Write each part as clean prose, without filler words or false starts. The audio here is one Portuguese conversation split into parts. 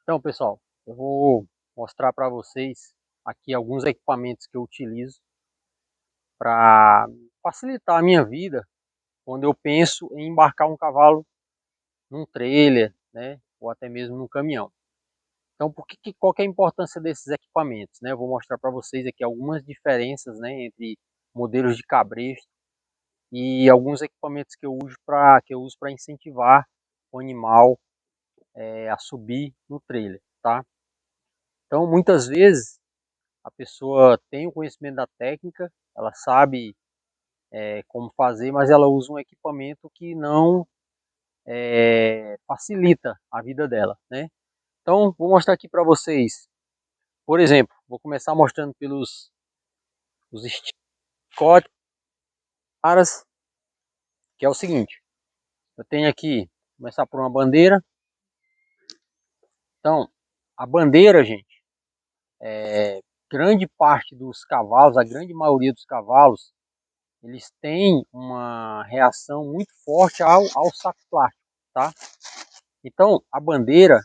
Então, pessoal, eu vou mostrar para vocês aqui alguns equipamentos que eu utilizo para facilitar a minha vida quando eu penso em embarcar um cavalo num trailer, né, ou até mesmo num caminhão. Então, qual que é a importância desses equipamentos, né? Eu vou mostrar para vocês aqui algumas diferenças, né, entre modelos de cabresto e alguns equipamentos que eu uso para incentivar o animal a subir no trailer, tá? Então, muitas vezes a pessoa tem o conhecimento da técnica, ela sabe como fazer, mas ela usa um equipamento que não facilita a vida dela, né? Então, vou mostrar aqui para vocês, por exemplo, vou começar mostrando pelos os chicotes, que é o seguinte, eu tenho aqui, vou começar por uma bandeira. Então, a bandeira, gente, grande parte dos cavalos, a grande maioria dos cavalos, eles têm uma reação muito forte ao saco plástico, tá? Então, a bandeira,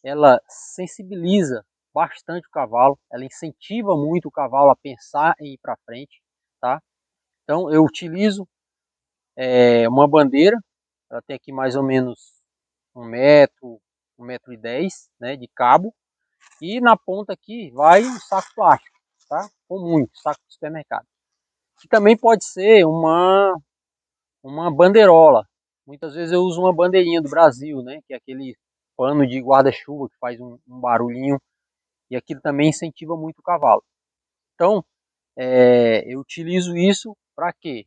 ela sensibiliza bastante o cavalo, ela incentiva muito o cavalo a pensar em ir para frente, tá? Então, eu utilizo uma bandeira, ela tem aqui mais ou menos 1 metro, 1,10 m, né, de cabo, e na ponta aqui vai um saco plástico, tá? Comum, saco de supermercado. Que também pode ser uma bandeirola. Muitas vezes eu uso uma bandeirinha do Brasil, né? Que é aquele pano de guarda-chuva que faz um barulhinho. E aquilo também incentiva muito o cavalo. Então, eu utilizo isso para quê?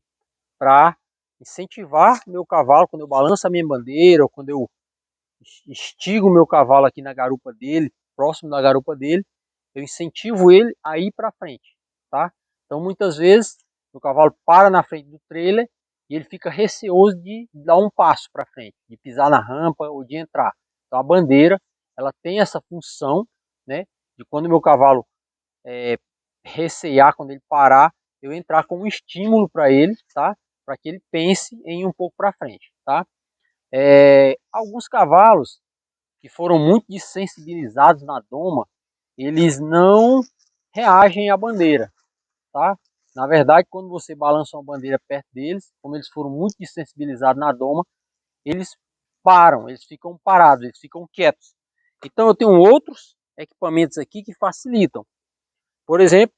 Para incentivar meu cavalo, quando eu balanço a minha bandeira, ou quando eu estigo o meu cavalo aqui na garupa dele, próximo da garupa dele, eu incentivo ele a ir para frente, tá? Então, muitas vezes, o cavalo para na frente do trailer e ele fica receoso de dar um passo para frente, de pisar na rampa ou de entrar. Então, a bandeira, ela tem essa função, né, de quando o meu cavalo recear, quando ele parar, eu entrar como um estímulo para ele, tá? Para que ele pense em ir um pouco para frente, tá? Alguns cavalos que foram muito desensibilizados na doma, eles não reagem à bandeira, tá? Na verdade, quando você balança uma bandeira perto deles, como eles foram muito desensibilizados na doma, eles param, eles ficam parados, eles ficam quietos. Então eu tenho outros equipamentos aqui que facilitam. Por exemplo,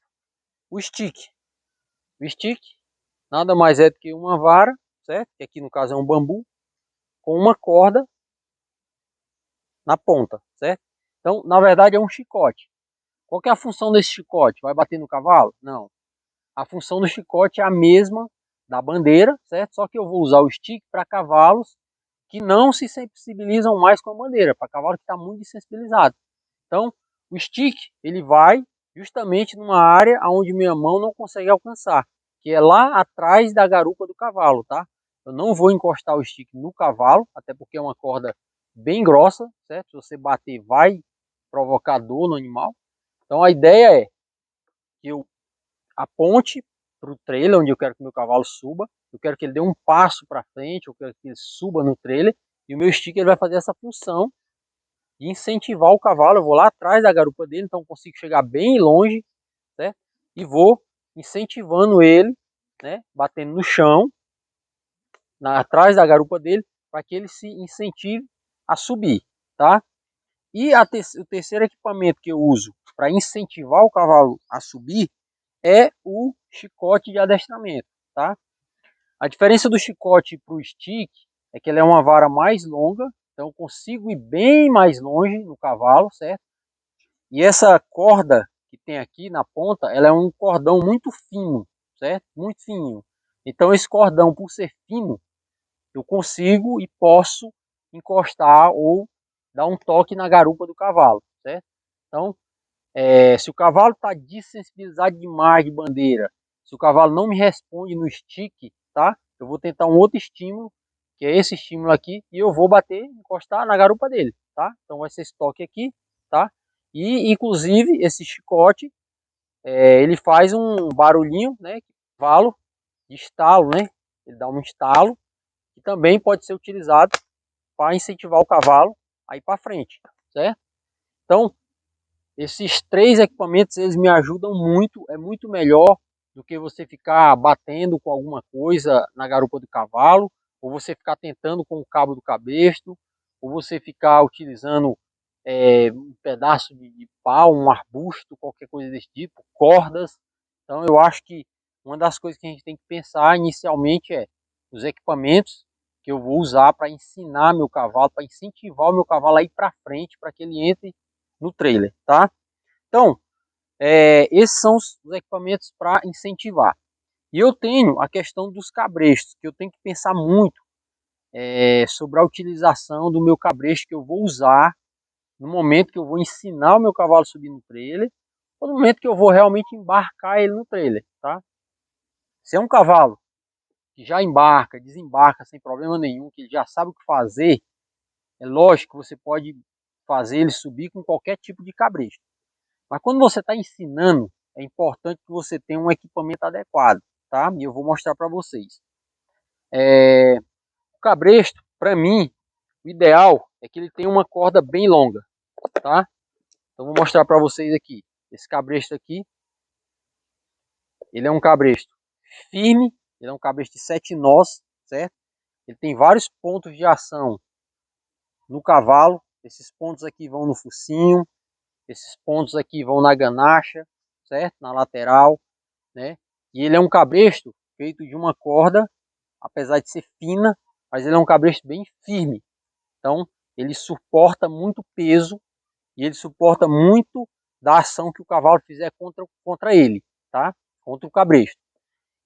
o stick. O stick nada mais é do que uma vara, certo? Que aqui no caso é um bambu, com uma corda na ponta, certo? Então, na verdade é um chicote. Qual que é a função desse chicote? Vai bater no cavalo? Não. A função do chicote é a mesma da bandeira, certo? Só que eu vou usar o stick para cavalos que não se sensibilizam mais com a bandeira, para cavalo que está muito desensibilizado. Então, o stick, ele vai justamente numa área onde minha mão não consegue alcançar, que é lá atrás da garupa do cavalo, tá? Eu não vou encostar o stick no cavalo, até porque é uma corda bem grossa, certo? Se você bater, vai provocar dor no animal. Então, a ideia é que eu aponte para o trailer onde eu quero que meu cavalo suba, eu quero que ele dê um passo para frente, eu quero que ele suba no trailer, e o meu stick ele vai fazer essa função de incentivar o cavalo. Eu vou lá atrás da garupa dele, então consigo chegar bem longe, né? E vou incentivando ele, né? Batendo no chão, atrás da garupa dele, para que ele se incentive a subir, tá? E o terceiro equipamento que eu uso para incentivar o cavalo a subir é o chicote de adestramento, tá? A diferença do chicote para o stick é que ele é uma vara mais longa, então eu consigo ir bem mais longe no cavalo, certo? E essa corda que tem aqui na ponta, ela é um cordão muito fino, certo? Muito fininho. Então esse cordão, por ser fino, eu consigo e posso encostar ou dar um toque na garupa do cavalo, certo? Então, se o cavalo está desensibilizado demais de bandeira, se o cavalo não me responde no stick, tá? Eu vou tentar um outro estímulo, que é esse estímulo aqui, e eu vou bater, encostar na garupa dele, tá? Então vai ser esse toque aqui, tá? E inclusive esse chicote, ele faz um barulhinho, né? Cavalo de estalo, né? Ele dá um estalo, que também pode ser utilizado para incentivar o cavalo a ir para frente, certo? Então, esses três equipamentos, eles me ajudam muito, é muito melhor do que você ficar batendo com alguma coisa na garupa do cavalo, ou você ficar tentando com o cabo do cabresto, ou você ficar utilizando um pedaço de pau, um arbusto, qualquer coisa desse tipo, cordas. Então eu acho que uma das coisas que a gente tem que pensar inicialmente é os equipamentos que eu vou usar para ensinar meu cavalo, para incentivar o meu cavalo a ir para frente, para que ele entre no trailer, tá? Então, esses são os equipamentos para incentivar. E eu tenho a questão dos cabrestos, que eu tenho que pensar muito sobre a utilização do meu cabresto que eu vou usar no momento que eu vou ensinar o meu cavalo a subir no trailer, ou no momento que eu vou realmente embarcar ele no trailer, tá? Se é um cavalo que já embarca, desembarca sem problema nenhum, que ele já sabe o que fazer, é lógico que você pode fazer ele subir com qualquer tipo de cabresto. Mas quando você está ensinando, é importante que você tenha um equipamento adequado, tá? E eu vou mostrar para vocês. O cabresto, para mim, o ideal é que ele tenha uma corda bem longa, tá? Então vou mostrar para vocês aqui. Esse cabresto aqui, ele é um cabresto firme, ele é um cabresto de 7 nós, certo? Ele tem vários pontos de ação no cavalo. Esses pontos aqui vão no focinho, esses pontos aqui vão na ganacha, certo? Na lateral, né? E ele é um cabresto feito de uma corda, apesar de ser fina, mas ele é um cabresto bem firme. Então, ele suporta muito peso e ele suporta muito da ação que o cavalo fizer contra ele, tá? Contra o cabresto.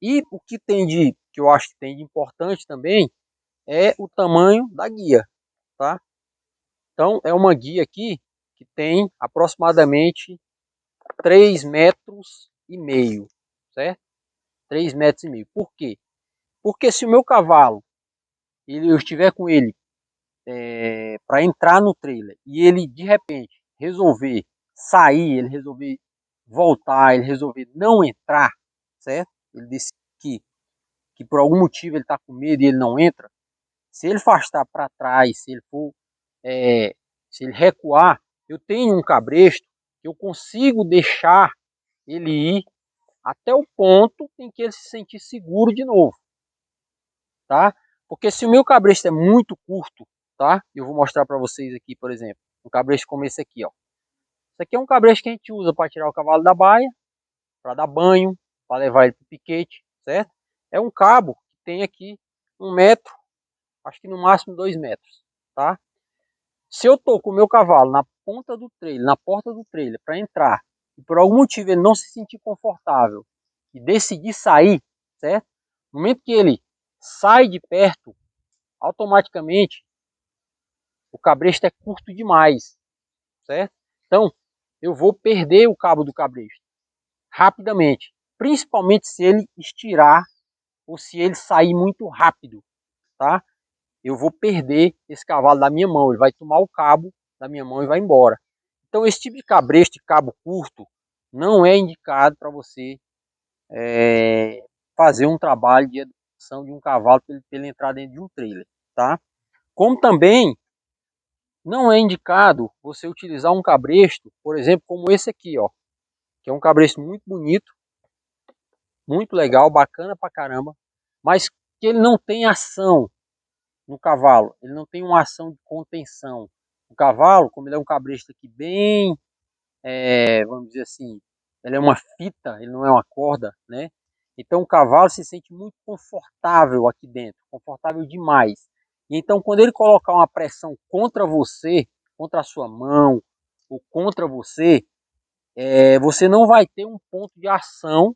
E o que tem que eu acho que tem de importante também, é o tamanho da guia, tá? Então, é uma guia aqui que tem aproximadamente 3,5 metros, certo? 3,5 metros. Por quê? Porque se o meu cavalo, eu estiver com ele para entrar no trailer e ele de repente resolver sair, ele resolver voltar, ele resolver não entrar, certo? Ele disse que por algum motivo ele está com medo e ele não entra. Se ele afastar para trás, se ele for, se ele recuar, eu tenho um cabresto que eu consigo deixar ele ir até o ponto em que ele se sentir seguro de novo, tá? Porque se o meu cabresto é muito curto, tá? Eu vou mostrar para vocês aqui, por exemplo, um cabresto como esse aqui, ó. Isso aqui é um cabresto que a gente usa para tirar o cavalo da baia, para dar banho, para levar ele para o piquete, certo? É um cabo que tem aqui 1 metro, acho que no máximo 2 metros, tá? Se eu tô com o meu cavalo na ponta do trailer, na porta do trailer, para entrar, e por algum motivo ele não se sentir confortável e decidir sair, certo? No momento que ele sai de perto, automaticamente o cabresto é curto demais, certo? Então, eu vou perder o cabo do cabresto rapidamente, principalmente se ele estirar ou se ele sair muito rápido, tá? Eu vou perder esse cavalo da minha mão, ele vai tomar o cabo da minha mão e vai embora. Então esse tipo de cabresto de cabo curto não é indicado para você fazer um trabalho de educação de um cavalo para ele entrar dentro de um trailer, tá? Como também não é indicado você utilizar um cabresto, por exemplo, como esse aqui, ó, que é um cabresto muito bonito, muito legal, bacana pra caramba, mas que ele não tem ação no cavalo, ele não tem uma ação de contenção. O cavalo, como ele é um cabresto aqui bem, vamos dizer assim, ele é uma fita, ele não é uma corda, né? Então o cavalo se sente muito confortável aqui dentro, confortável demais. E então quando ele colocar uma pressão contra você, contra a sua mão, ou contra você, você não vai ter um ponto de ação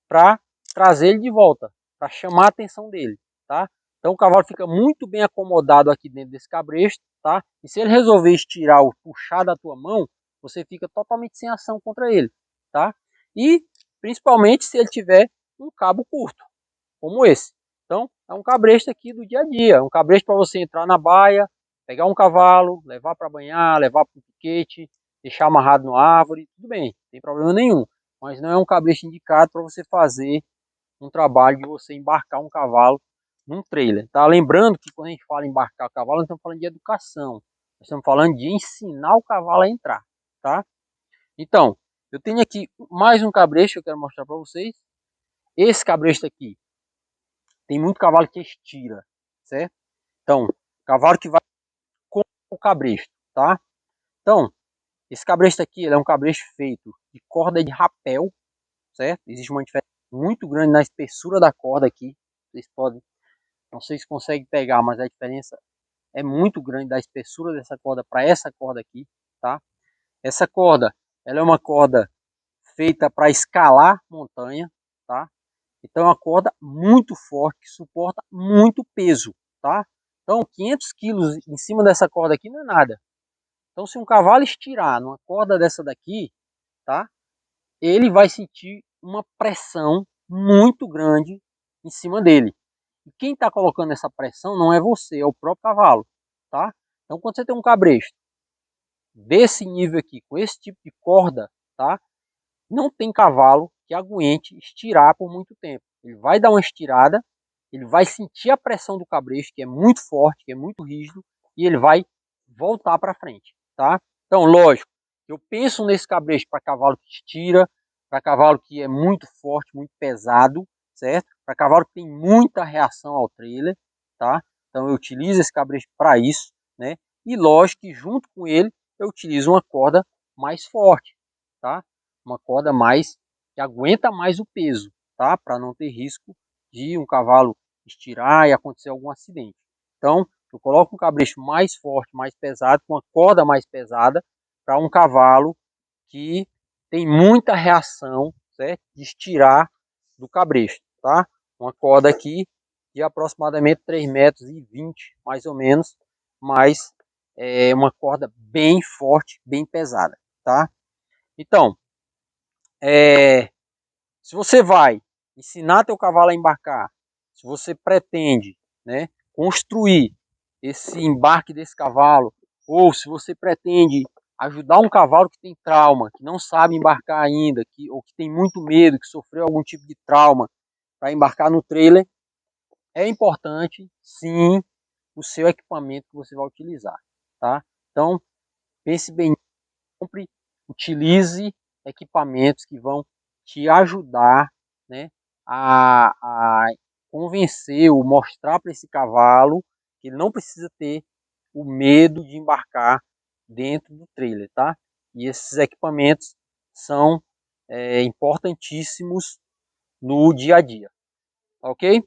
para trazer ele de volta, para chamar a atenção dele, tá? Então o cavalo fica muito bem acomodado aqui dentro desse cabresto, tá? E se ele resolver estirar ou puxar da tua mão, você fica totalmente sem ação contra ele, tá? E principalmente se ele tiver um cabo curto, como esse. Então é um cabresto aqui do dia a dia, um cabresto para você entrar na baia, pegar um cavalo, levar para banhar, levar para o piquete, deixar amarrado na árvore, tudo bem, não tem problema nenhum. Mas não é um cabresto indicado para você fazer um trabalho de você embarcar um cavalo num trailer, tá? Lembrando que quando a gente fala em embarcar o cavalo, nós estamos falando de educação. Nós estamos falando de ensinar o cavalo a entrar, tá? Então, eu tenho aqui mais um cabresto que eu quero mostrar para vocês. Esse cabresto aqui, tem muito cavalo que estira, certo? Então, cavalo que vai com o cabresto, tá? Então, esse cabresto aqui, ele é um cabresto feito de corda de rapel, certo? Existe uma diferença muito grande na espessura da corda aqui. Vocês podem, não sei se conseguem pegar, mas a diferença é muito grande da espessura dessa corda para essa corda aqui, tá? Essa corda, ela é uma corda feita para escalar montanha, tá? Então é uma corda muito forte, que suporta muito peso, tá? Então 500 quilos em cima dessa corda aqui não é nada. Então se um cavalo estirar numa corda dessa daqui, tá? Ele vai sentir uma pressão muito grande em cima dele. E quem está colocando essa pressão não é você, é o próprio cavalo, tá? Então quando você tem um cabresto desse nível aqui, com esse tipo de corda, tá? Não tem cavalo que aguente estirar por muito tempo. Ele vai dar uma estirada, ele vai sentir a pressão do cabresto, que é muito forte, que é muito rígido, e ele vai voltar para frente, tá? Então, lógico, eu penso nesse cabresto para cavalo que estira, para cavalo que é muito forte, muito pesado, certo? Para cavalo que tem muita reação ao trailer, tá? Então eu utilizo esse cabresto para isso, né? E lógico que junto com ele eu utilizo uma corda mais forte, tá? Uma corda mais que aguenta mais o peso, tá? Para não ter risco de um cavalo estirar e acontecer algum acidente. Então, eu coloco um cabresto mais forte, mais pesado, com uma corda mais pesada, para um cavalo que tem muita reação, certo? De estirar do cabresto, tá? Uma corda aqui de aproximadamente 3,20 m, mais ou menos, mas é uma corda bem forte, bem pesada, tá? Então, se você vai ensinar teu cavalo a embarcar, se você pretende, né, construir esse embarque desse cavalo, ou se você pretende ajudar um cavalo que tem trauma, que não sabe embarcar ainda, ou que tem muito medo, que sofreu algum tipo de trauma para embarcar no trailer, é importante, sim, o seu equipamento que você vai utilizar, tá? Então, pense bem, compre, utilize equipamentos que vão te ajudar, né, a convencer ou mostrar para esse cavalo que ele não precisa ter o medo de embarcar dentro do trailer, tá? E esses equipamentos são importantíssimos no dia a dia, ok?